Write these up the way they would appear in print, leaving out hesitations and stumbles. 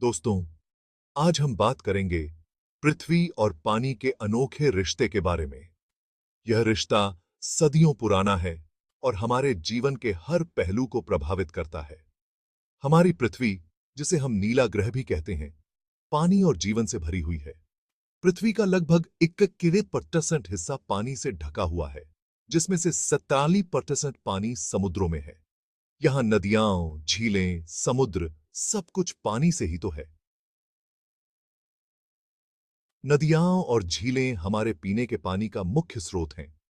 दोस्तों, आज हम बात करेंगे पृथ्वी और पानी के अनोखे रिश्ते के बारे में। यह रिश्ता सदियों पुराना है और हमारे जीवन के हर पहलू को प्रभावित करता है। हमारी पृथ्वी, जिसे हम नीला ग्रह भी कहते हैं, पानी और जीवन से भरी हुई है। पृथ्वी का लगभग 41% हिस्सा पानी से ढका हुआ है, जिसमें से 47% पानी समुद्रों में है। यहाँ नदियां, झीलें, समुद्र सब कुछ पानी से ही तो है। नदियां और झीलें हमारे पीने के पानी का मुख्य स्रोत हैं,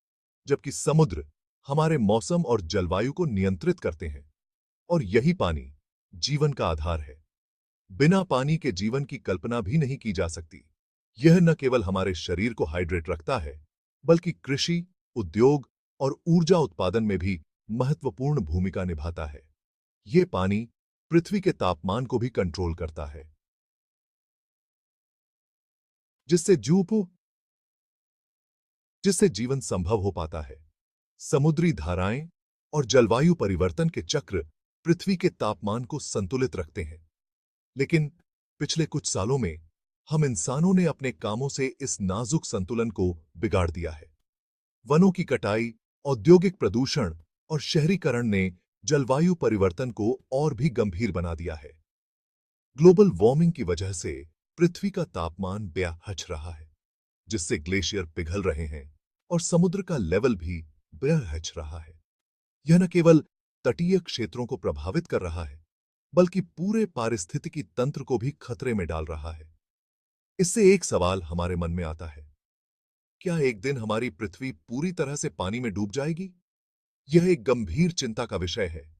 जबकि समुद्र हमारे मौसम और जलवायु को नियंत्रित करते हैं। और यही पानी जीवन का आधार है। बिना पानी के जीवन की कल्पना भी नहीं की जा सकती। यह न केवल हमारे शरीर को हाइड्रेट रखता है, बल्कि कृषि, उद्योग और ऊर्जा उत्पादन में भी महत्वपूर्ण भूमिका निभाता है। यह पानी पृथ्वी के तापमान को भी कंट्रोल करता है, जिससे जूप जिससे जीवन संभव हो पाता है। समुद्री धाराएं और जलवायु परिवर्तन के चक्र पृथ्वी के तापमान को संतुलित रखते हैं। लेकिन पिछले कुछ सालों में हम इंसानों ने अपने कामों से इस नाजुक संतुलन को बिगाड़ दिया है। वनों की कटाई, औद्योगिक प्रदूषण और शहरीकरण ने जलवायु परिवर्तन को और भी गंभीर बना दिया है। ग्लोबल वार्मिंग की वजह से पृथ्वी का तापमान बेहद रहा है, जिससे ग्लेशियर पिघल रहे हैं और समुद्र का लेवल भी बेहद रहा है। यह न केवल तटीय क्षेत्रों को प्रभावित कर रहा है, बल्कि पूरे पारिस्थितिकी तंत्र को भी खतरे में डाल रहा है। इससे एक सवाल हमारे मन में आता है, क्या एक दिन हमारी पृथ्वी पूरी तरह से पानी में डूब जाएगी? यह एक गंभीर चिंता का विषय है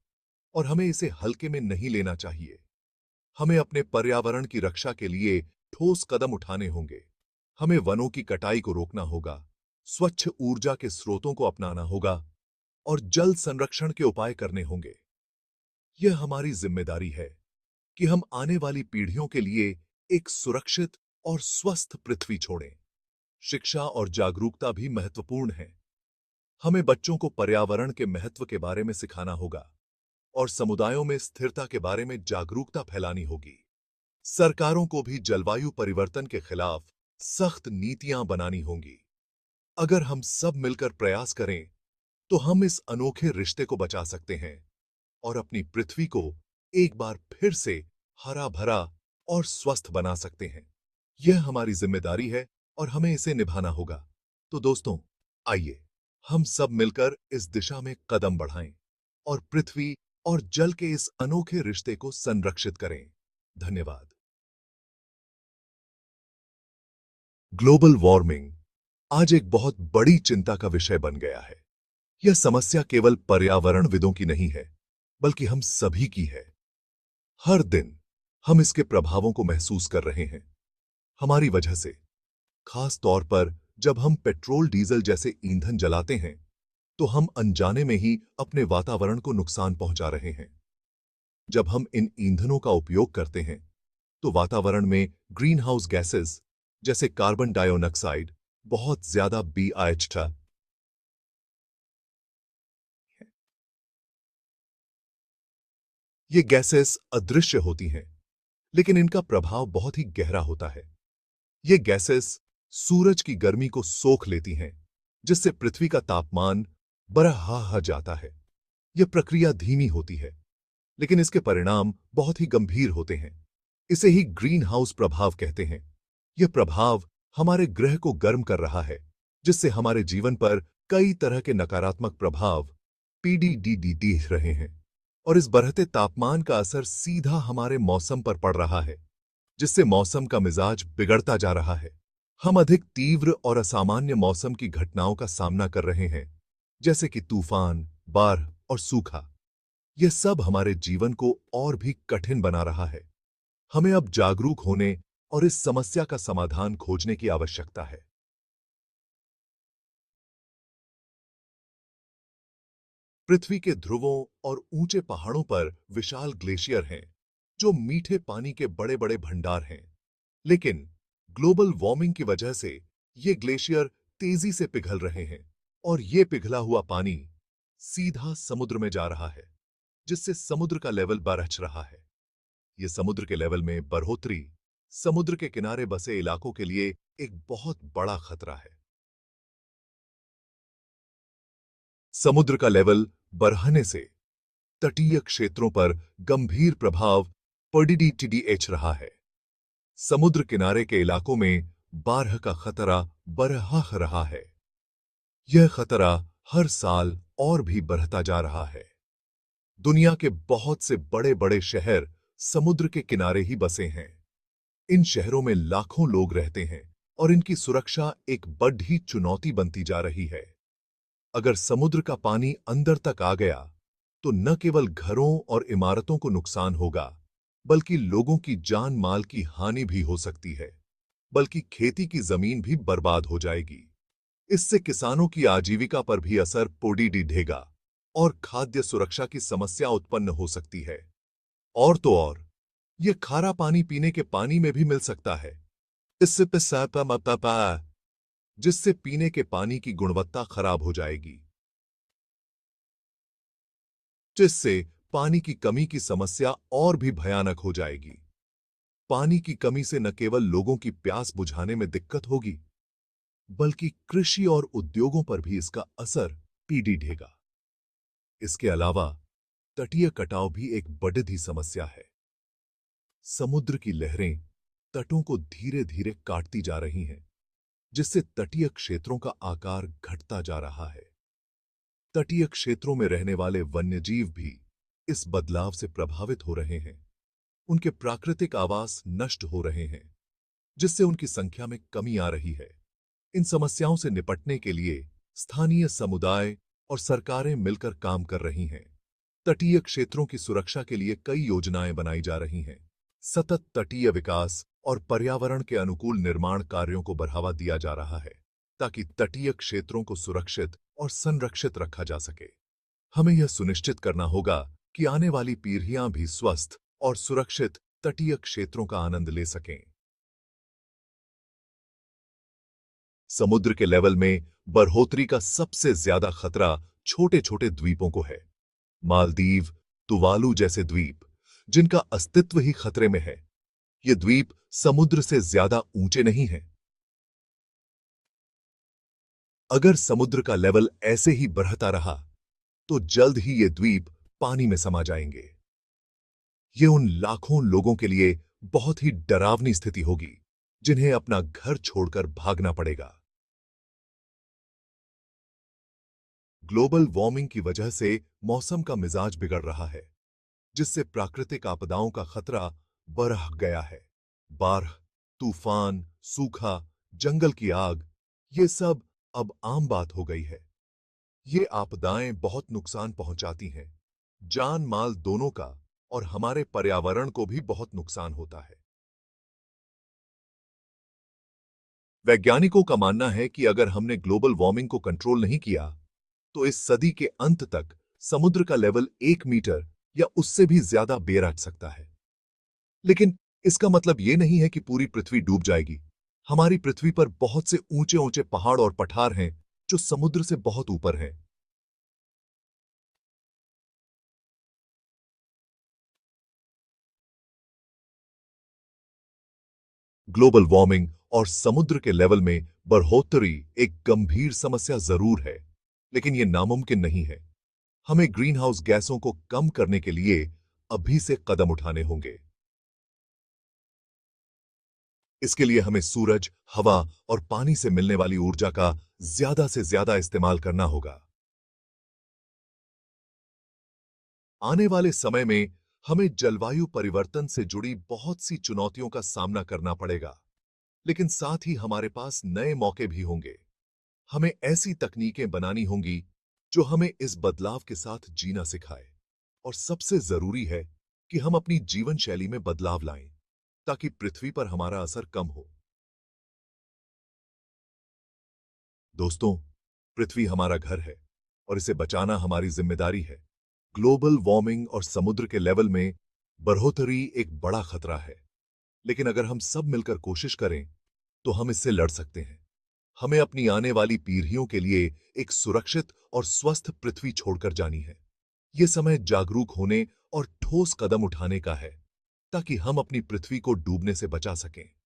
और हमें इसे हल्के में नहीं लेना चाहिए। हमें अपने पर्यावरण की रक्षा के लिए ठोस कदम उठाने होंगे। हमें वनों की कटाई को रोकना होगा, स्वच्छ ऊर्जा के स्रोतों को अपनाना होगा और जल संरक्षण के उपाय करने होंगे। यह हमारी जिम्मेदारी है कि हम आने वाली पीढ़ियों के लिए एक सुरक्षित और स्वस्थ पृथ्वी छोड़ें। शिक्षा और जागरूकता भी महत्वपूर्ण है। हमें बच्चों को पर्यावरण के महत्व के बारे में सिखाना होगा और समुदायों में स्थिरता के बारे में जागरूकता फैलानी होगी। सरकारों को भी जलवायु परिवर्तन के खिलाफ सख्त नीतियां बनानी होंगी। अगर हम सब मिलकर प्रयास करें, तो हम इस अनोखे रिश्ते को बचा सकते हैं और अपनी पृथ्वी को एक बार फिर से हरा भरा और स्वस्थ बना सकते हैं। यह हमारी जिम्मेदारी है और हमें इसे निभाना होगा। तो दोस्तों, आइए हम सब मिलकर इस दिशा में कदम बढ़ाएं और पृथ्वी और जल के इस अनोखे रिश्ते को संरक्षित करें। धन्यवाद। ग्लोबल वार्मिंग आज एक बहुत बड़ी चिंता का विषय बन गया है। यह समस्या केवल पर्यावरणविदों की नहीं है, बल्कि हम सभी की है। हर दिन हम इसके प्रभावों को महसूस कर रहे हैं, हमारी वजह से। खास तौर पर जब हम पेट्रोल, डीजल जैसे ईंधन जलाते हैं, तो हम अनजाने में ही अपने वातावरण को नुकसान पहुंचा रहे हैं। जब हम इन ईंधनों का उपयोग करते हैं, तो वातावरण में ग्रीन हाउस गैसेस जैसे कार्बन डाइऑक्साइड बहुत ज्यादा BHT ये गैसेस अदृश्य होती हैं, लेकिन इनका प्रभाव बहुत ही गहरा होता है। ये गैसेस सूरज की गर्मी को सोख लेती हैं, जिससे पृथ्वी का तापमान बढ़ा जाता है। यह प्रक्रिया धीमी होती है, लेकिन इसके परिणाम बहुत ही गंभीर होते हैं। इसे ही ग्रीन हाउस प्रभाव कहते हैं। यह प्रभाव हमारे ग्रह को गर्म कर रहा है, जिससे हमारे जीवन पर कई तरह के नकारात्मक प्रभाव PDDD दिख रहे हैं। और इस बढ़ते तापमान का असर सीधा हमारे मौसम पर पड़ रहा है, जिससे मौसम का मिजाज बिगड़ता जा रहा है। हम अधिक तीव्र और असामान्य मौसम की घटनाओं का सामना कर रहे हैं, जैसे कि तूफान, बाढ़ और सूखा। यह सब हमारे जीवन को और भी कठिन बना रहा है। हमें अब जागरूक होने और इस समस्या का समाधान खोजने की आवश्यकता है। पृथ्वी के ध्रुवों और ऊंचे पहाड़ों पर विशाल ग्लेशियर हैं, जो मीठे पानी के बड़े बड़े भंडार हैं। लेकिन ग्लोबल वार्मिंग की वजह से ये ग्लेशियर तेजी से पिघल रहे हैं और ये पिघला हुआ पानी सीधा समुद्र में जा रहा है, जिससे समुद्र का लेवल बढ़ रहा है। ये समुद्र के लेवल में बढ़ोतरी समुद्र के किनारे बसे इलाकों के लिए एक बहुत बड़ा खतरा है। समुद्र का लेवल बढ़ने से तटीय क्षेत्रों पर गंभीर प्रभाव पड़ीडीटीडीएच रहा है। समुद्र किनारे के इलाकों में बाढ़ का खतरा बढ़ रहा है। यह खतरा हर साल और भी बढ़ता जा रहा है। दुनिया के बहुत से बड़े बड़े शहर समुद्र के किनारे ही बसे हैं। इन शहरों में लाखों लोग रहते हैं और इनकी सुरक्षा एक बड़ी चुनौती बनती जा रही है। अगर समुद्र का पानी अंदर तक आ गया तो न केवल घरों और इमारतों को नुकसान होगा, बल्कि लोगों की जान माल की हानि भी हो सकती है, बल्कि खेती की जमीन भी बर्बाद हो जाएगी। इससे किसानों की आजीविका पर भी असर पड़ेगा और खाद्य सुरक्षा की समस्या उत्पन्न हो सकती है। और तो और, यह खारा पानी पीने के पानी में भी मिल सकता है। इससे जिससे पीने के पानी की गुणवत्ता खराब हो जाएगी, जिससे पानी की कमी की समस्या और भी भयानक हो जाएगी। पानी की कमी से न केवल लोगों की प्यास बुझाने में दिक्कत होगी, बल्कि कृषि और उद्योगों पर भी इसका असर पड़ेगा। इसके अलावा तटीय कटाव भी एक बड़ी समस्या है। समुद्र की लहरें तटों को धीरे धीरे काटती जा रही हैं, जिससे तटीय क्षेत्रों का आकार घटता जा रहा है। तटीय क्षेत्रों में रहने वाले वन्यजीव भी इस बदलाव से प्रभावित हो रहे हैं। उनके प्राकृतिक आवास नष्ट हो रहे हैं, जिससे उनकी संख्या में कमी आ रही है। इन समस्याओं से निपटने के लिए स्थानीय समुदाय और सरकारें मिलकर काम कर रही हैं। तटीय क्षेत्रों की सुरक्षा के लिए कई योजनाएं बनाई जा रही हैं। सतत तटीय विकास और पर्यावरण के अनुकूल निर्माण कार्यों को बढ़ावा दिया जा रहा है, ताकि तटीय क्षेत्रों को सुरक्षित और संरक्षित रखा जा सके। हमें यह सुनिश्चित करना होगा कि आने वाली पीढ़ियां भी स्वस्थ और सुरक्षित तटीय क्षेत्रों का आनंद ले सकें। समुद्र के लेवल में बढ़ोतरी का सबसे ज्यादा खतरा छोटे छोटे द्वीपों को है। मालदीव, तुवालू जैसे द्वीप, जिनका अस्तित्व ही खतरे में है। ये द्वीप समुद्र से ज्यादा ऊंचे नहीं हैं। अगर समुद्र का लेवल ऐसे ही बढ़ता रहा तो जल्द ही ये द्वीप पानी में समा जाएंगे। ये उन लाखों लोगों के लिए बहुत ही डरावनी स्थिति होगी, जिन्हें अपना घर छोड़कर भागना पड़ेगा। ग्लोबल वार्मिंग की वजह से मौसम का मिजाज बिगड़ रहा है, जिससे प्राकृतिक आपदाओं का खतरा बढ़ गया है। बाढ़, तूफान, सूखा, जंगल की आग, ये सब अब आम बात हो गई है। ये आपदाएं बहुत नुकसान पहुंचाती हैं, जान माल दोनों का, और हमारे पर्यावरण को भी बहुत नुकसान होता है। वैज्ञानिकों का मानना है कि अगर हमने ग्लोबल वार्मिंग को कंट्रोल नहीं किया, तो इस सदी के अंत तक समुद्र का लेवल 1 मीटर या उससे भी ज्यादा बेर सकता है। लेकिन इसका मतलब यह नहीं है कि पूरी पृथ्वी डूब जाएगी। हमारी पृथ्वी पर बहुत से ऊंचे ऊंचे पहाड़ और पठार हैं जो समुद्र से बहुत ऊपर हैं। ग्लोबल वार्मिंग और समुद्र के लेवल में बढ़ोतरी एक गंभीर समस्या जरूर है, लेकिन यह नामुमकिन नहीं है। हमें ग्रीन हाउस गैसों को कम करने के लिए अभी से कदम उठाने होंगे। इसके लिए हमें सूरज, हवा और पानी से मिलने वाली ऊर्जा का ज्यादा से ज्यादा इस्तेमाल करना होगा। आने वाले समय में हमें जलवायु परिवर्तन से जुड़ी बहुत सी चुनौतियों का सामना करना पड़ेगा, लेकिन साथ ही हमारे पास नए मौके भी होंगे। हमें ऐसी तकनीकें बनानी होंगी जो हमें इस बदलाव के साथ जीना सिखाए, और सबसे जरूरी है कि हम अपनी जीवन शैली में बदलाव लाएं, ताकि पृथ्वी पर हमारा असर कम हो। दोस्तों, पृथ्वी हमारा घर है और इसे बचाना हमारी जिम्मेदारी है। ग्लोबल वार्मिंग और समुद्र के लेवल में बढ़ोतरी एक बड़ा खतरा है, लेकिन अगर हम सब मिलकर कोशिश करें तो हम इससे लड़ सकते हैं। हमें अपनी आने वाली पीढ़ियों के लिए एक सुरक्षित और स्वस्थ पृथ्वी छोड़कर जानी है। यह समय जागरूक होने और ठोस कदम उठाने का है। ताकि हम अपनी पृथ्वी को डूबने से बचा सकें।